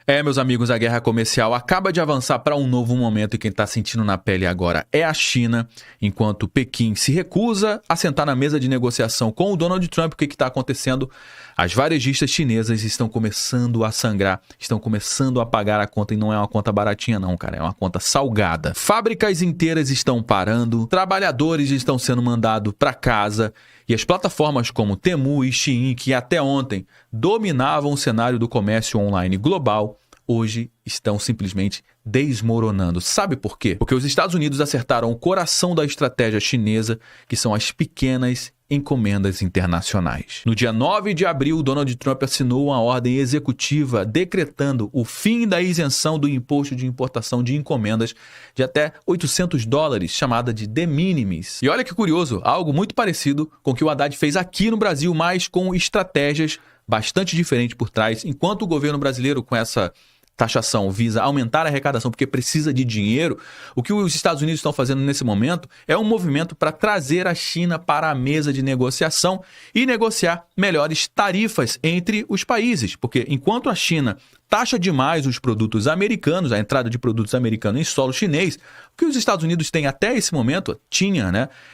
Meus amigos, a guerra comercial acaba de avançar para um novo momento e quem está sentindo na pele agora é a China, enquanto Pequim se recusa a sentar na mesa de negociação com o Donald Trump. O que está acontecendo? As varejistas chinesas estão começando a sangrar, estão começando a pagar a conta, e não é uma conta baratinha não, cara, é uma conta salgada. Fábricas inteiras estão parando, trabalhadores estão sendo mandados para casa, e as plataformas como Temu e Shein, que até ontem dominavam o cenário do comércio online global, hoje estão simplesmente desmoronando. Sabe por quê? Porque os Estados Unidos acertaram o coração da estratégia chinesa, que são as pequenas encomendas internacionais. No dia 9 de abril, Donald Trump assinou uma ordem executiva decretando o fim da isenção do imposto de importação de encomendas de até $800, chamada de de minimis. E olha que curioso, algo muito parecido com o que o Haddad fez aqui no Brasil, mas com estratégias bastante diferentes por trás. Enquanto o governo brasileiro, com essa taxação, visa aumentar a arrecadação porque precisa de dinheiro, o que os Estados Unidos estão fazendo nesse momento é um movimento para trazer a China para a mesa de negociação e negociar melhores tarifas entre os países, porque enquanto a China taxa demais os produtos americanos, a entrada de produtos americanos em solo chinês, o que os Estados Unidos têm até esse momento,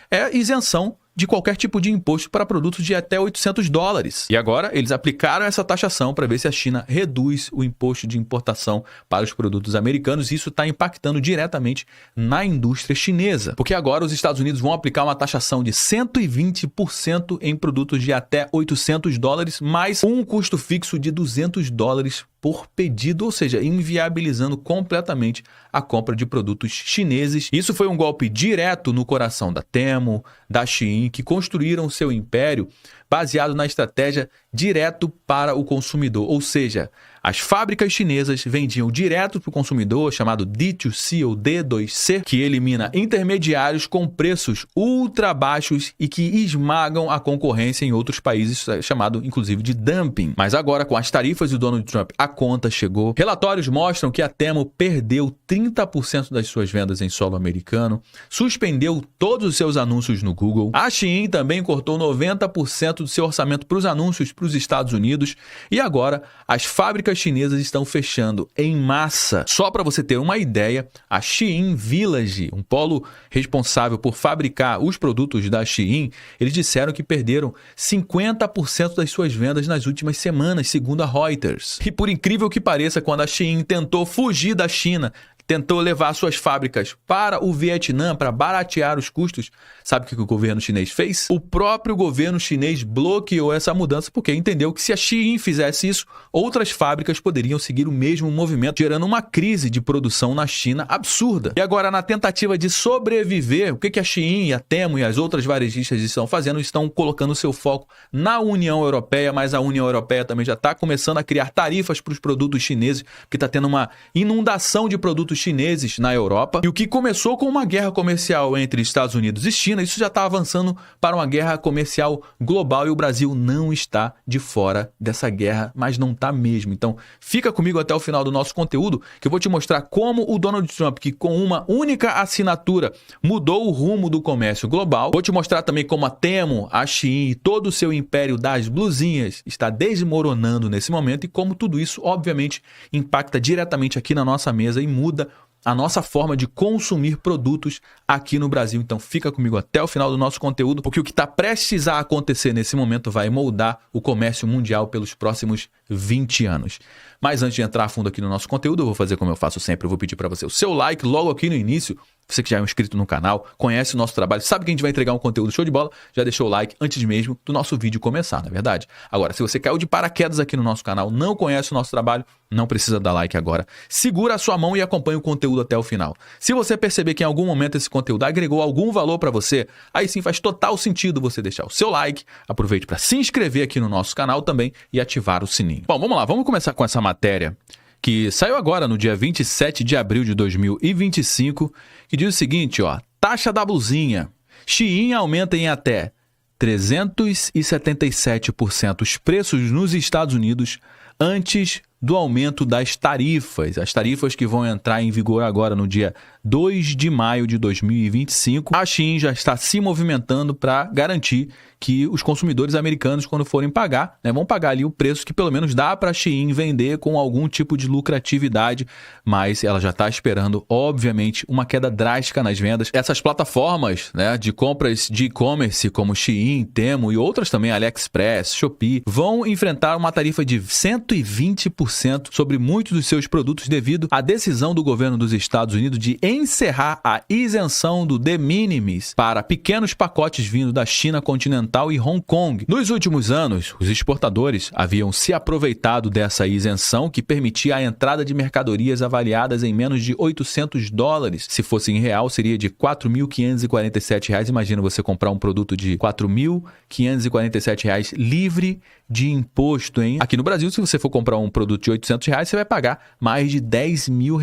é isenção de qualquer tipo de imposto para produtos de até $800. E agora eles aplicaram essa taxação para ver se a China reduz o imposto de importação para os produtos americanos. Isso está impactando diretamente na indústria chinesa, porque agora os Estados Unidos vão aplicar uma taxação de 120% em produtos de até $800, mais um custo fixo de $200 por pedido, ou seja, inviabilizando completamente a compra de produtos chineses. Isso foi um golpe direto no coração da Temu, da Shein, que construíram seu império baseado na estratégia direto para o consumidor, ou seja, as fábricas chinesas vendiam direto para o consumidor, chamado D2C ou D2C, que elimina intermediários com preços ultra baixos e que esmagam a concorrência em outros países, chamado inclusive de dumping. Mas agora, com as tarifas do Donald Trump, a conta chegou. Relatórios mostram que a Temu perdeu 30% das suas vendas em solo americano, suspendeu todos os seus anúncios no Google. A Shein também cortou 90% do seu orçamento para os anúncios para os Estados Unidos e agora as fábricas chinesas estão fechando em massa. Só para você ter uma ideia, a Shein Village, um polo responsável por fabricar os produtos da Shein, eles disseram que perderam 50% das suas vendas nas últimas semanas, segundo a Reuters. E por incrível que pareça, quando a Shein tentou fugir da China, tentou levar suas fábricas para o Vietnã para baratear os custos, sabe o que o governo chinês fez? O próprio governo chinês bloqueou essa mudança porque entendeu que se a Shein fizesse isso, outras fábricas poderiam seguir o mesmo movimento, gerando uma crise de produção na China absurda. E agora, na tentativa de sobreviver, o que a Shein, a Temu e as outras varejistas estão fazendo? Estão colocando seu foco na União Europeia, mas a União Europeia também já está começando a criar tarifas para os produtos chineses, porque está tendo uma inundação de produtos chineses na Europa. E o que começou com uma guerra comercial entre Estados Unidos e China, isso já está avançando para uma guerra comercial global e o Brasil não está de fora dessa guerra, mas não está mesmo. Então fica comigo até o final do nosso conteúdo que eu vou te mostrar como o Donald Trump, que com uma única assinatura mudou o rumo do comércio global. Vou te mostrar também como a Temu, a Shein e todo o seu império das blusinhas está desmoronando nesse momento e como tudo isso obviamente impacta diretamente aqui na nossa mesa e muda a nossa forma de consumir produtos aqui no Brasil. Então fica comigo até o final do nosso conteúdo, porque o que está prestes a acontecer nesse momento vai moldar o comércio mundial pelos próximos 20 anos. Mas antes de entrar a fundo aqui no nosso conteúdo, eu vou fazer como eu faço sempre, eu vou pedir para você o seu like logo aqui no início. Você que já é um inscrito no canal, conhece o nosso trabalho, sabe que a gente vai entregar um conteúdo show de bola, já deixou o like antes mesmo do nosso vídeo começar, não é verdade? Agora, se você caiu de paraquedas aqui no nosso canal, não conhece o nosso trabalho, não precisa dar like agora. Segura a sua mão e acompanha o conteúdo até o final. Se você perceber que em algum momento esse conteúdo agregou algum valor para você, aí sim faz total sentido você deixar o seu like, aproveite para se inscrever aqui no nosso canal também e ativar o sininho. Bom, vamos lá, vamos começar com essa matéria que saiu agora no dia 27 de abril de 2025, que diz o seguinte, ó, taxa da blusinha. Shein aumenta em até 377% os preços nos Estados Unidos antes do aumento das tarifas. As tarifas que vão entrar em vigor agora no dia 2 de maio de 2025. A Shein já está se movimentando para garantir que os consumidores americanos, quando forem pagar, vão pagar ali o preço que pelo menos dá para a Shein vender com algum tipo de lucratividade, mas ela já está esperando, obviamente, uma queda drástica nas vendas. Essas plataformas de compras de e-commerce como Shein, Temu e outras também, AliExpress, Shopee, vão enfrentar uma tarifa de 120% sobre muitos dos seus produtos devido à decisão do governo dos Estados Unidos de encerrar a isenção do de minimis para pequenos pacotes vindo da China continental e Hong Kong. Nos últimos anos, os exportadores haviam se aproveitado dessa isenção que permitia a entrada de mercadorias avaliadas em menos de $800. Se fosse em real, seria de R$ 4.547. Imagina você comprar um produto de R$ 4.547 livre de imposto, hein? Aqui no Brasil, se você for comprar um produto de R$800, você vai pagar mais de R$10 mil.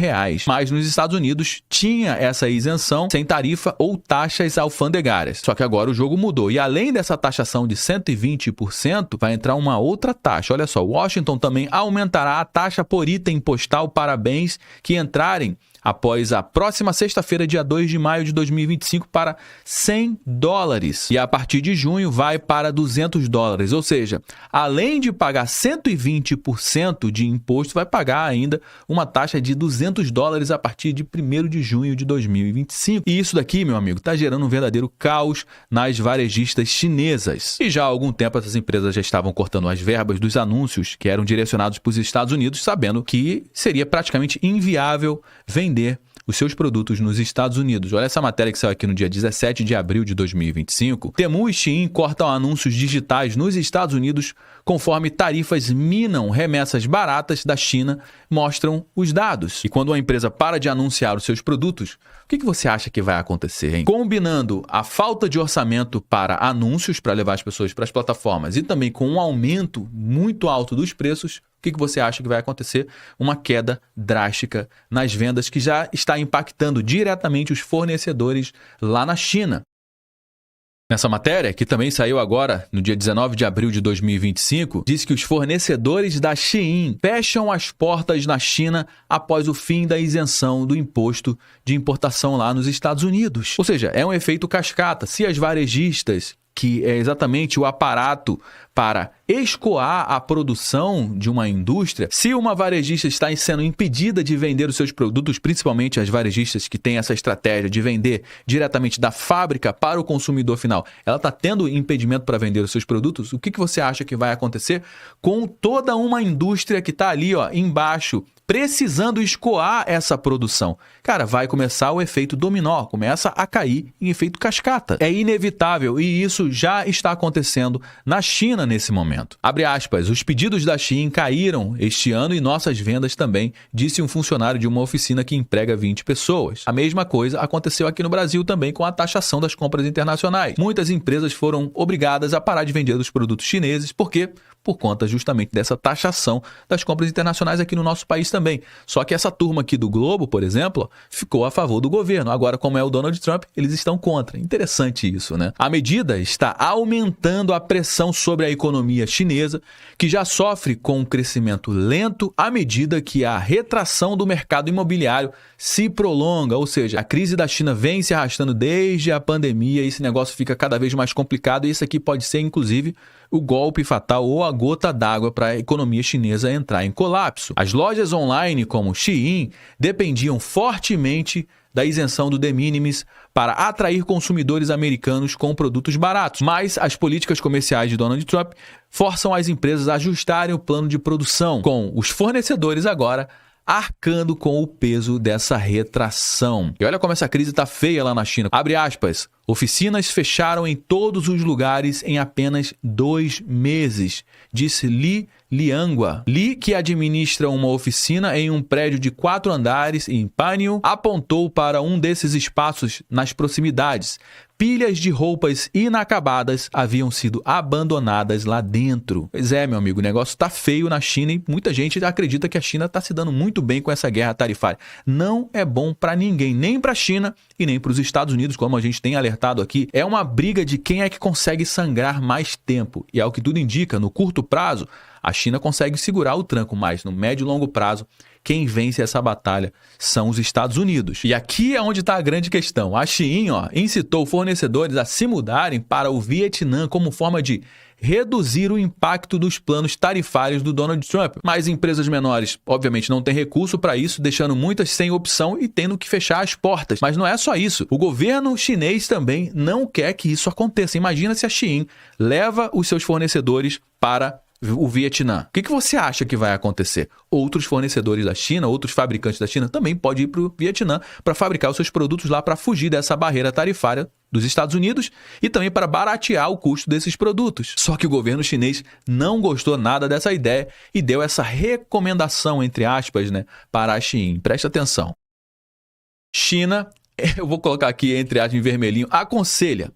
Mas nos Estados Unidos tinha essa isenção sem tarifa ou taxas alfandegárias. Só que agora o jogo mudou. E além dessa taxação de 120%, vai entrar uma outra taxa. Olha só, Washington também aumentará a taxa por item postal para bens que entrarem após a próxima sexta-feira, dia 2 de maio de 2025, para $100. E a partir de junho vai para $200. Ou seja, além de pagar 120% de imposto, vai pagar ainda uma taxa de $200 a partir de 1º de junho de 2025. E isso daqui, meu amigo, está gerando um verdadeiro caos nas varejistas chinesas. E já há algum tempo essas empresas já estavam cortando as verbas dos anúncios que eram direcionados para os Estados Unidos, sabendo que seria praticamente inviável vender os seus produtos nos Estados Unidos. Olha essa matéria que saiu aqui no dia 17 de abril de 2025. Temu e Shein cortam anúncios digitais nos Estados Unidos conforme tarifas minam remessas baratas da China, mostram os dados. E quando uma empresa para de anunciar os seus produtos, o que você acha que vai acontecer, hein? Combinando a falta de orçamento para anúncios, para levar as pessoas para as plataformas, e também com um aumento muito alto dos preços, o que você acha que vai acontecer? Uma queda drástica nas vendas que já está impactando diretamente os fornecedores lá na China. Nessa matéria, que também saiu agora no dia 19 de abril de 2025, diz que os fornecedores da Shein fecham as portas na China após o fim da isenção do imposto de importação lá nos Estados Unidos. Ou seja, é um efeito cascata. Se as varejistas, que é exatamente o aparato para escoar a produção de uma indústria, se uma varejista está sendo impedida de vender os seus produtos, principalmente as varejistas que têm essa estratégia de vender diretamente da fábrica para o consumidor final, ela está tendo impedimento para vender os seus produtos, o que você acha que vai acontecer com toda uma indústria que está ali embaixo, precisando escoar essa produção? Cara, vai começar o efeito dominó, começa a cair em efeito cascata. É inevitável e isso já está acontecendo na China nesse momento. Abre aspas, os pedidos da Shein caíram este ano e nossas vendas também, disse um funcionário de uma oficina que emprega 20 pessoas. A mesma coisa aconteceu aqui no Brasil também com a taxação das compras internacionais. Muitas empresas foram obrigadas a parar de vender os produtos chineses, por quê? Por conta justamente dessa taxação das compras internacionais aqui no nosso país também. Só que essa turma aqui do Globo, por exemplo, ficou a favor do governo. Agora, como é o Donald Trump, eles estão contra. Interessante isso, né? A medida está aumentando a pressão sobre a economia chinesa, que já sofre com um crescimento lento à medida que a retração do mercado imobiliário se prolonga. Ou seja, a crise da China vem se arrastando desde a pandemia e esse negócio fica cada vez mais complicado. E isso aqui pode ser, inclusive, o golpe fatal ou a gota d'água para a economia chinesa entrar em colapso. As lojas online como Shein dependiam fortemente da isenção do de minimis para atrair consumidores americanos com produtos baratos. Mas as políticas comerciais de Donald Trump forçam as empresas a ajustarem o plano de produção, com os fornecedores agora arcando com o peso dessa retração. E olha como essa crise está feia lá na China. Abre aspas. Oficinas fecharam em todos os lugares em apenas 2 meses, disse Li Liangua. Li, que administra uma oficina em um prédio de 4 andares em Panyu, apontou para um desses espaços nas proximidades. Pilhas de roupas inacabadas haviam sido abandonadas lá dentro. Pois é, meu amigo, o negócio tá feio na China e muita gente acredita que a China está se dando muito bem com essa guerra tarifária. Não é bom para ninguém, nem para a China e nem para os Estados Unidos, como a gente tem alertado alertado aqui, é uma briga de quem é que consegue sangrar mais tempo. E ao que tudo indica, no curto prazo, a China consegue segurar o tranco, mas no médio e longo prazo, quem vence essa batalha são os Estados Unidos. E aqui é onde está a grande questão. A Shein, incitou fornecedores a se mudarem para o Vietnã como forma de reduzir o impacto dos planos tarifários do Donald Trump. Mas empresas menores, obviamente, não têm recurso para isso, deixando muitas sem opção e tendo que fechar as portas. Mas não é só isso. O governo chinês também não quer que isso aconteça. Imagina se a Shein leva os seus fornecedores para o Vietnã. O que você acha que vai acontecer? Outros fornecedores da China, outros fabricantes da China também podem ir para o Vietnã para fabricar os seus produtos lá para fugir dessa barreira tarifária dos Estados Unidos e também para baratear o custo desses produtos. Só que o governo chinês não gostou nada dessa ideia e deu essa recomendação, entre aspas, para a Shein. Presta atenção. China, eu vou colocar aqui entre aspas em vermelhinho, aconselha,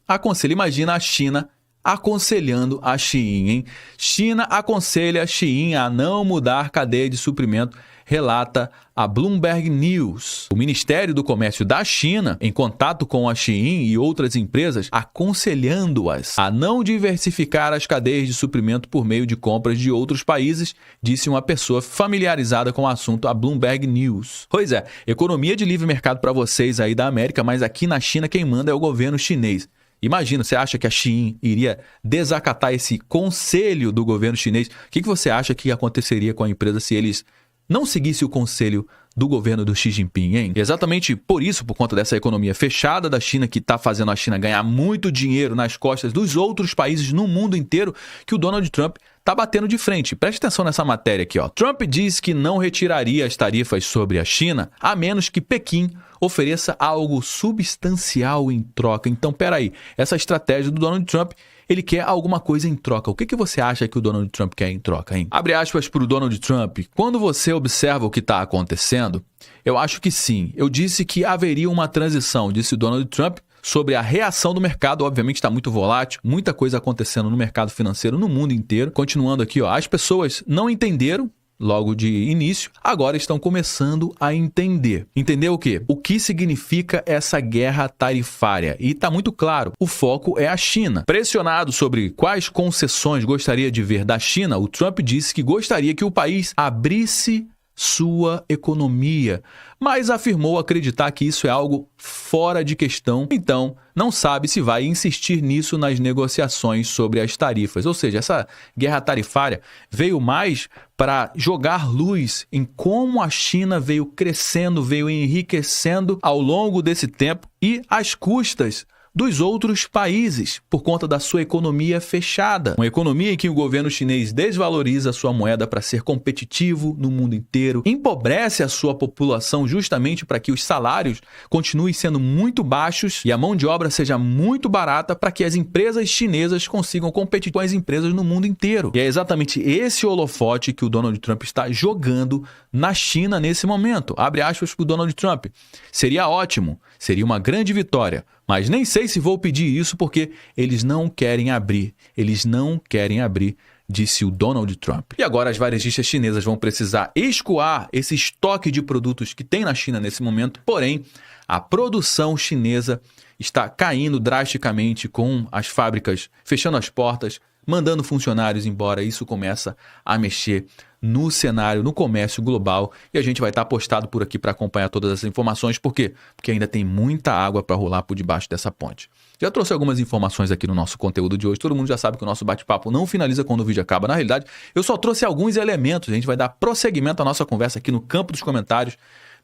imagina a China aconselhando a Shein, hein? China aconselha a Shein a não mudar cadeia de suprimento, relata a Bloomberg News. O Ministério do Comércio da China, em contato com a Shein e outras empresas, aconselhando-as a não diversificar as cadeias de suprimento por meio de compras de outros países, disse uma pessoa familiarizada com o assunto à Bloomberg News. Pois é, economia de livre mercado para vocês aí da América, mas aqui na China quem manda é o governo chinês. Imagina, você acha que a Shein iria desacatar esse conselho do governo chinês? O que você acha que aconteceria com a empresa se eles não seguissem o conselho do governo do Xi Jinping, hein? E exatamente por isso, por conta dessa economia fechada da China, que está fazendo a China ganhar muito dinheiro nas costas dos outros países no mundo inteiro, que o Donald Trump está batendo de frente. Preste atenção nessa matéria aqui, ó. Trump diz que não retiraria as tarifas sobre a China, a menos que Pequim ofereça algo substancial em troca. Então, peraí, essa estratégia do Donald Trump, ele quer alguma coisa em troca. O que você acha que o Donald Trump quer em troca, hein? Abre aspas para o Donald Trump. Quando você observa o que está acontecendo, eu acho que sim. Eu disse que haveria uma transição, disse o Donald Trump, sobre a reação do mercado. Obviamente está muito volátil, muita coisa acontecendo no mercado financeiro no mundo inteiro. Continuando aqui, ó, as pessoas não entenderam logo de início, agora estão começando a entender. Entender o quê? O que significa essa guerra tarifária? E está muito claro, o foco é a China. Pressionado sobre quais concessões gostaria de ver da China, o Trump disse que gostaria que o país abrisse sua economia, mas afirmou acreditar que isso é algo fora de questão, então não sabe se vai insistir nisso nas negociações sobre as tarifas. Ou seja, essa guerra tarifária veio mais para jogar luz em como a China veio crescendo, veio enriquecendo ao longo desse tempo e às custas dos outros países, por conta da sua economia fechada. Uma economia em que o governo chinês desvaloriza a sua moeda para ser competitivo no mundo inteiro, empobrece a sua população justamente para que os salários continuem sendo muito baixos e a mão de obra seja muito barata para que as empresas chinesas consigam competir com as empresas no mundo inteiro. E é exatamente esse holofote que o Donald Trump está jogando na China nesse momento. Abre aspas para o Donald Trump. Seria ótimo, seria uma grande vitória, mas nem sei se vou pedir isso porque eles não querem abrir. Eles não querem abrir, disse o Donald Trump. E agora as varejistas chinesas vão precisar escoar esse estoque de produtos que tem na China nesse momento. Porém, a produção chinesa está caindo drasticamente com as fábricas fechando as portas, mandando funcionários embora. Isso começa a mexer no cenário, no comércio global, e a gente vai estar postado por aqui para acompanhar todas essas informações. Por quê? Porque ainda tem muita água para rolar por debaixo dessa ponte. Já trouxe algumas informações aqui no nosso conteúdo de hoje. Todo mundo já sabe que o nosso bate-papo não finaliza quando o vídeo acaba. Na realidade, eu só trouxe alguns elementos. A gente vai dar prosseguimento à nossa conversa aqui no campo dos comentários.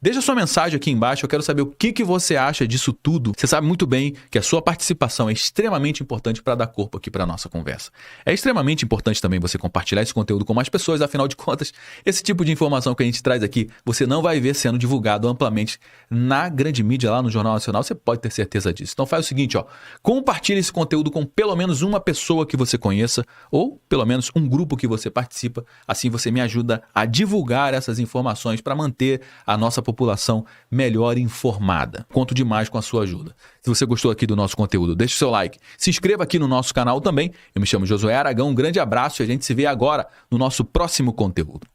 Deixa sua mensagem aqui embaixo, eu quero saber o que você acha disso tudo. Você sabe muito bem que a sua participação é extremamente importante para dar corpo aqui para a nossa conversa. É extremamente importante também você compartilhar esse conteúdo com mais pessoas, afinal de contas, esse tipo de informação que a gente traz aqui, você não vai ver sendo divulgado amplamente na grande mídia, lá no Jornal Nacional, você pode ter certeza disso. Então faz o seguinte, ó, compartilhe esse conteúdo com pelo menos uma pessoa que você conheça, ou pelo menos um grupo que você participa, assim você me ajuda a divulgar essas informações para manter a nossa população melhor informada. Conto demais com a sua ajuda. Se você gostou aqui do nosso conteúdo, deixe o seu like. Se inscreva aqui no nosso canal também. Eu me chamo Josué Aragão, um grande abraço e a gente se vê agora no nosso próximo conteúdo.